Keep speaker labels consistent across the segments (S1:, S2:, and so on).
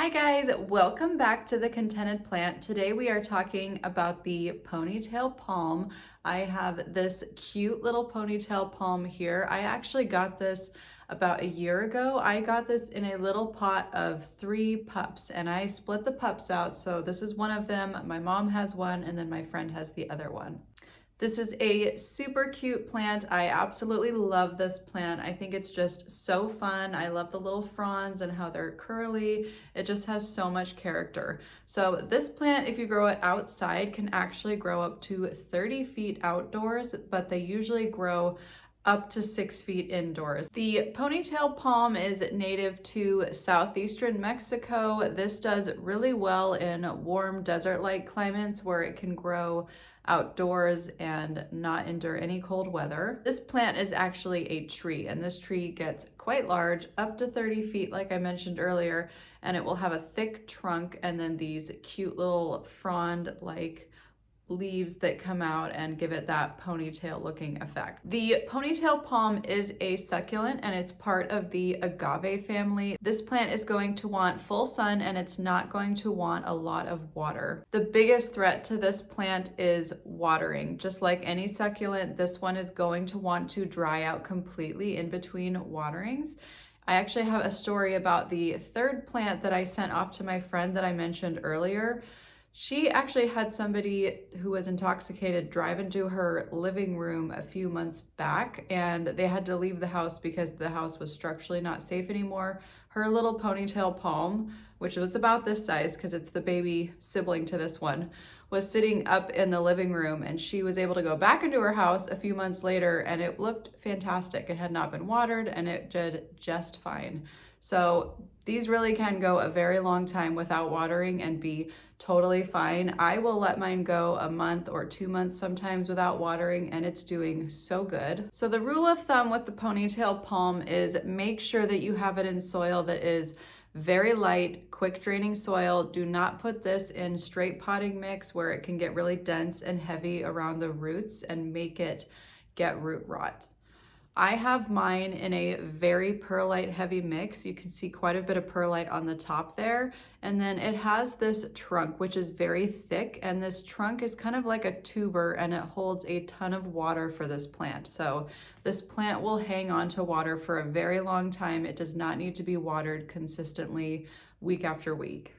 S1: Hi guys, welcome back to The Contented Plant. Today we are talking about the ponytail palm. I have this cute little ponytail palm here. I actually got this about a year ago. I got this in a little pot of 3 pups and I split the pups out. So this is one of them, my mom has one, and then my friend has the other one. This is a super cute plant. I absolutely love this plant. I think it's just so fun. I love the little fronds and how they're curly. It just has so much character. So this plant, if you grow it outside, can actually grow up to 30 feet outdoors, but they usually grow up to 6 feet indoors. The ponytail palm is native to southeastern Mexico. This does really well in warm desert-like climates where it can grow outdoors and not endure any cold weather. This plant is actually a tree, and this tree gets quite large, up to 30 feet like I mentioned earlier, and it will have a thick trunk and then these cute little frond-like leaves that come out and give it that ponytail looking effect. The ponytail palm is a succulent and it's part of the agave family. This plant is going to want full sun and it's not going to want a lot of water. The biggest threat to this plant is watering. Just like any succulent, this one is going to want to dry out completely in between waterings. I actually have a story about the third plant that I sent off to my friend that I mentioned earlier. She actually had somebody who was intoxicated drive into her living room a few months back, and they had to leave the house because the house was structurally not safe anymore. Her little ponytail palm, which was about this size because it's the baby sibling to this one, was sitting up in the living room, and she was able to go back into her house a few months later and it looked fantastic. It had not been watered and it did just fine. So these really can go a very long time without watering and be totally fine. I will let mine go a month or 2 months sometimes without watering, and it's doing so good. So the rule of thumb with the ponytail palm is make sure that you have it in soil that is very light, quick draining soil. Do not put this in straight potting mix where it can get really dense and heavy around the roots and make it get root rot. I have mine in a very perlite heavy mix. You can see quite a bit of perlite on the top there. And then it has this trunk, which is very thick. And this trunk is kind of like a tuber and it holds a ton of water for this plant. So this plant will hang on to water for a very long time. It does not need to be watered consistently week after week.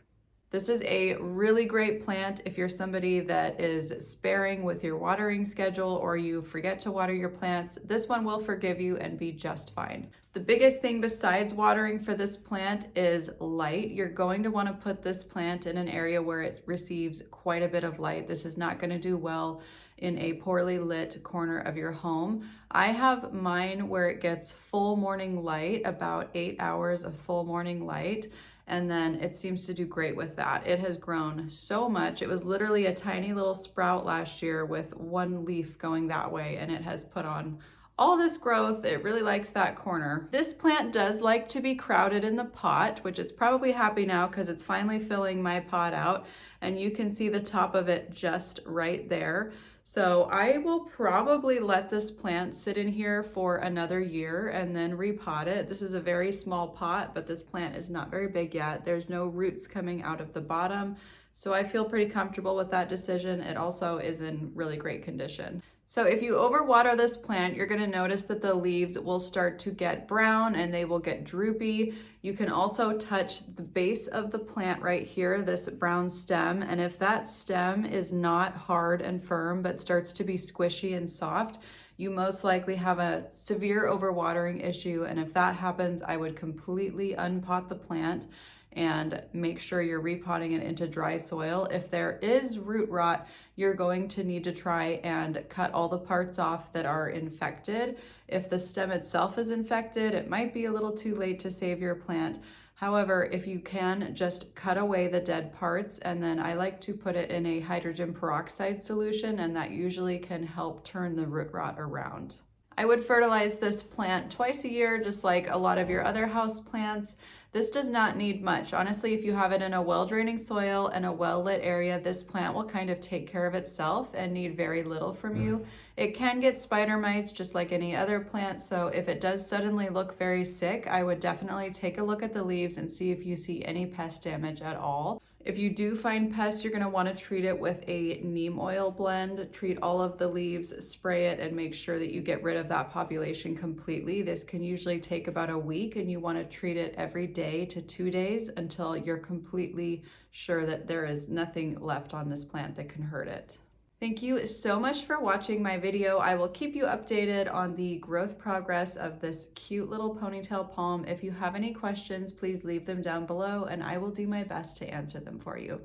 S1: This is a really great plant if you're somebody that is sparing with your watering schedule or you forget to water your plants. This one will forgive you and be just fine. The biggest thing besides watering for this plant is light. You're going to want to put this plant in an area where it receives quite a bit of light. This is not going to do well in a poorly lit corner of your home. I have mine where it gets full morning light, about 8 hours of full morning light. And then it seems to do great with that. It has grown so much. It was literally a tiny little sprout last year with one leaf going that way, and it has put on all this growth. It really likes that corner. This plant does like to be crowded in the pot, which it's probably happy now because it's finally filling my pot out, and you can see the top of it just right there. So I will probably let this plant sit in here for another year and then repot it. This is a very small pot, but this plant is not very big yet. There's no roots coming out of the bottom, so I feel pretty comfortable with that decision. It also is in really great condition. So if you overwater this plant, you're going to notice that the leaves will start to get brown and they will get droopy. You can also touch the base of the plant right here, this brown stem, and if that stem is not hard and firm but starts to be squishy and soft, you most likely have a severe overwatering issue, and if that happens, I would completely unpot the plant and make sure you're repotting it into dry soil. If there is root rot, you're going to need to try and cut all the parts off that are infected. If the stem itself is infected, it might be a little too late to save your plant. However, if you can, just cut away the dead parts, and then I like to put it in a hydrogen peroxide solution, and that usually can help turn the root rot around. I would fertilize this plant twice a year, just like a lot of your other house plants. This does not need much. Honestly, if you have it in a well-draining soil and a well-lit area, this plant will kind of take care of itself and need very little from you. It can get spider mites just like any other plant, so if it does suddenly look very sick, I would definitely take a look at the leaves and see if you see any pest damage at all. If you do find pests, you're going to want to treat it with a neem oil blend. Treat all of the leaves, spray it, and make sure that you get rid of that population completely. This can usually take about a week, and you want to treat it every day to 2 days until you're completely sure that there is nothing left on this plant that can hurt it. Thank you so much for watching my video. I will keep you updated on the growth progress of this cute little ponytail palm. If you have any questions, please leave them down below and I will do my best to answer them for you.